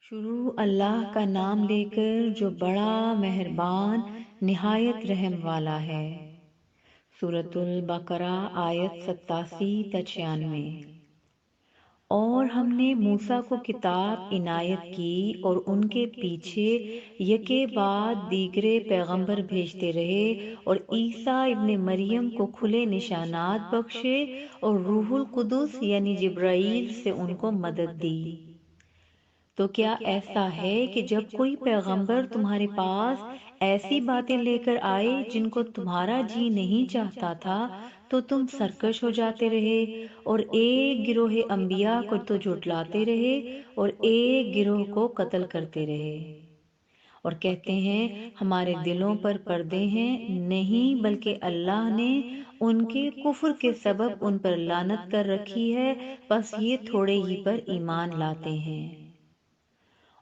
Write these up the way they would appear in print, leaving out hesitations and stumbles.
شروع اللہ کا نام لے کر جو بڑا مہربان نہایت رحم والا ہے۔ سورۃ البقرہ آیت 87 تا 96۔ اور ہم نے موسیٰ کو کتاب عنایت کی اور ان کے پیچھے یکے بعد دیگرے پیغمبر بھیجتے رہے اور عیسیٰ ابن مریم کو کھلے نشانات بخشے اور روح القدس یعنی جبرائیل سے ان کو مدد دی۔ تو کیا ایسا ہے کہ جب کوئی پیغمبر تمہارے پاس ایسی باتیں لے کر آئے جن کو تمہارا جی نہیں چاہتا تھا تو تم سرکش ہو جاتے رہے اور ایک گروہ انبیاء کو تو جھٹلاتے رہے اور ایک گروہ کو قتل کرتے رہے اور کہتے ہیں ہمارے دلوں پر پردے ہیں؟ نہیں، بلکہ اللہ نے ان کے کفر کے سبب ان پر لعنت کر رکھی ہے، بس یہ تھوڑے ہی پر ایمان لاتے ہیں۔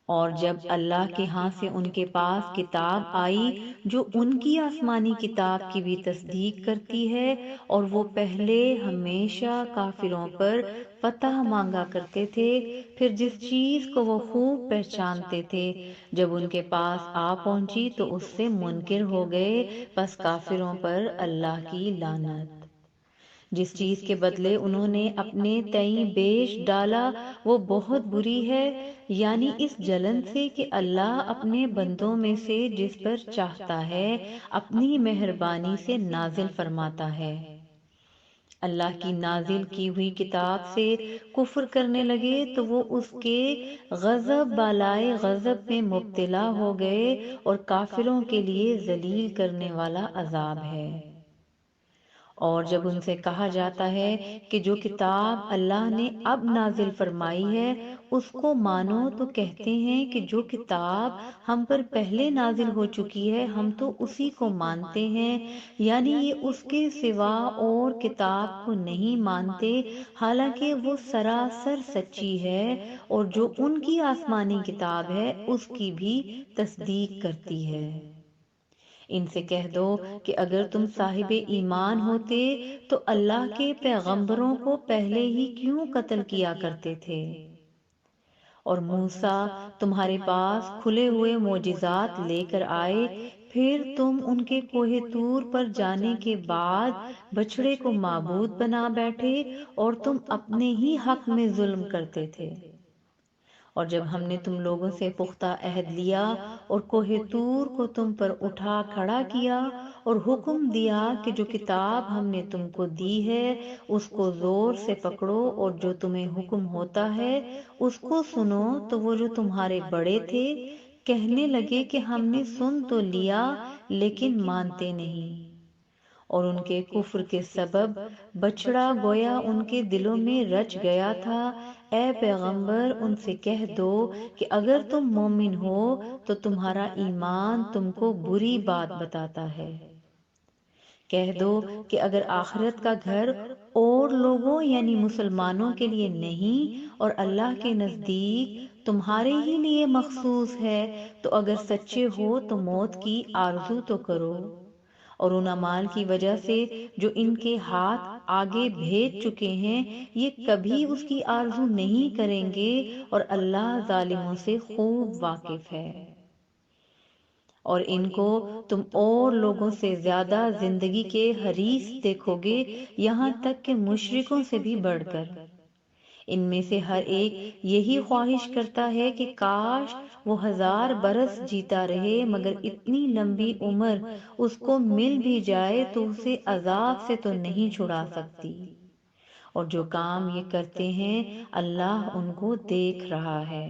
اور جب اللہ کے ہاں سے ان کے پاس کتاب آئی جو ان کی آسمانی کتاب کی بھی تصدیق کرتی ہے، اور وہ پہلے ہمیشہ کافروں پر فتح مانگا کرتے تھے، پھر جس چیز کو وہ خوب پہچانتے تھے جب ان کے پاس آ پہنچی تو اس سے منکر ہو گئے، بس کافروں پر اللہ کی لعنت۔ جس چیز کے بدلے انہوں نے اپنے تئیں بیش ڈالا وہ بہت بری ہے، یعنی اس جلن سے کہ اللہ اپنے بندوں میں سے جس پر چاہتا ہے اپنی مہربانی سے نازل فرماتا ہے۔ اللہ کی نازل کی ہوئی کتاب سے کفر کرنے لگے تو وہ اس کے غضب بالائے غضب میں مبتلا ہو گئے اور کافروں کے لیے ذلیل کرنے والا عذاب ہے۔ اور جب ان سے کہا جاتا ہے کہ جو کتاب اللہ نے اب نازل فرمائی ہے اس کو مانو تو کہتے ہیں کہ جو کتاب ہم پر پہلے نازل ہو چکی ہے ہم تو اسی کو مانتے ہیں، یعنی یہ اس کے سوا اور کتاب کو نہیں مانتے، حالانکہ وہ سراسر سچی ہے اور جو ان کی آسمانی کتاب ہے اس کی بھی تصدیق کرتی ہے۔ ان سے کہہ دو کہ اگر تم صاحب ایمان ہوتے تو اللہ کے پیغمبروں کو پہلے ہی کیوں قتل کیا کرتے تھے؟ اور موسیٰ تمہارے پاس کھلے ہوئے معجزات لے کر آئے، پھر تم ان کے کوہ طور پر جانے کے بعد بچڑے کو معبود بنا بیٹھے اور تم اپنے ہی حق میں ظلم کرتے تھے۔ اور جب ہم نے تم لوگوں سے پختہ عہد لیا اور کوہ طور کو تم پر اٹھا کھڑا کیا اور حکم دیا کہ جو کتاب ہم نے تم کو دی ہے اس کو زور سے پکڑو اور جو تمہیں حکم ہوتا ہے اس کو سنو، تو وہ جو تمہارے بڑے تھے کہنے لگے کہ ہم نے سن تو لیا لیکن مانتے نہیں، اور ان کے کفر کے سبب بچڑا گویا ان کے دلوں میں رچ گیا تھا۔ اے پیغمبر ان سے کہہ دو کہ اگر تم مومن ہو تو تمہارا ایمان تم کو بری بات بتاتا ہے۔ کہہ دو کہ اگر آخرت کا گھر اور لوگوں یعنی مسلمانوں کے لیے نہیں اور اللہ کے نزدیک تمہارے ہی لیے مخصوص ہے تو اگر سچے ہو تو موت کی آرزو تو کرو، اور ان اعمال کی وجہ سے جو ان کے ہاتھ آگے بھیج چکے ہیں یہ کبھی اس کی آرزو نہیں کریں گے، اور اللہ ظالموں سے خوب واقف ہے۔ اور ان کو تم اور لوگوں سے زیادہ زندگی کے حریص دیکھو گے، یہاں تک کہ مشرکوں سے بھی بڑھ کر۔ ان میں سے ہر ایک یہی خواہش کرتا ہے کہ کاش وہ 1000 برس جیتا رہے، مگر اتنی لمبی عمر اس کو مل بھی جائے تو اسے عذاب سے تو نہیں چھڑا سکتی، اور جو کام یہ کرتے ہیں اللہ ان کو دیکھ رہا ہے۔